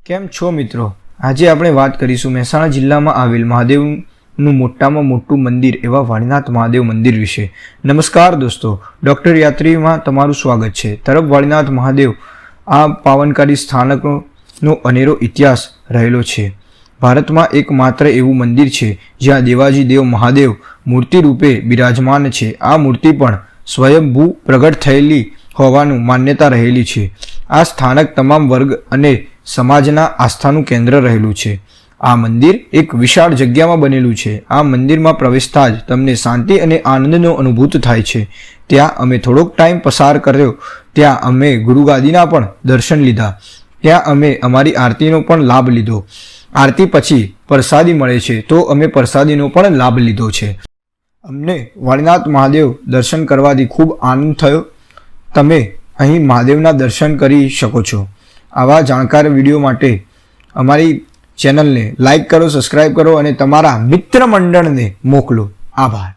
કેમ છો મિત્રો? આજે આપણે વાત કરીશું મહેસાણા જિલ્લામાં આવેલ મહાદેવનું મોટામાં મોટું મંદિર એવા વાળીનાથ મહાદેવ મંદિર વિશે. નમસ્કાર દોસ્તો, ડૉક્ટર યાત્રીમાં તમારું સ્વાગત છે. તરફ વાળીનાથ મહાદેવ આ પાવનકારી સ્થાનકનો અનેરો ઇતિહાસ રહેલો છે. ભારતમાં એકમાત્ર એવું મંદિર છે જ્યાં દેવાજી દેવ મહાદેવ મૂર્તિ રૂપે બિરાજમાન છે. આ મૂર્તિ પણ સ્વયંભૂ પ્રગટ થયેલી હોવાનું માન્યતા રહેલી છે. આ સ્થાનક તમામ વર્ગ અને સમાજના આસ્થાનું કેન્દ્ર રહેલું છે. આ મંદિર એક વિશાળ જગ્યામાં બનેલું છે. આ મંદિરમાં પ્રવેશતા જ તમને શાંતિ અને આનંદનો અનુભૂત થાય છે. ત્યાં અમે થોડોક ટાઈમ પસાર કર્યો. ત્યાં અમે ગુરુગાદીના પણ દર્શન લીધા. ત્યાં અમે અમારી આરતીનો પણ લાભ લીધો. આરતી પછી પ્રસાદી મળે છે તો અમે પ્રસાદીનો પણ લાભ લીધો છે. અમને વાળીનાથ મહાદેવ દર્શન કરવાથી ખૂબ આનંદ થયો. તમે અહીં મહાદેવના દર્શન કરી શકો છો. આવા જાણકાર વિડીયો માટે અમારી ચેનલને લાઈક કરો, સબસ્ક્રાઈબ કરો અને તમારા મિત્ર મંડળને મોકલો. આભાર.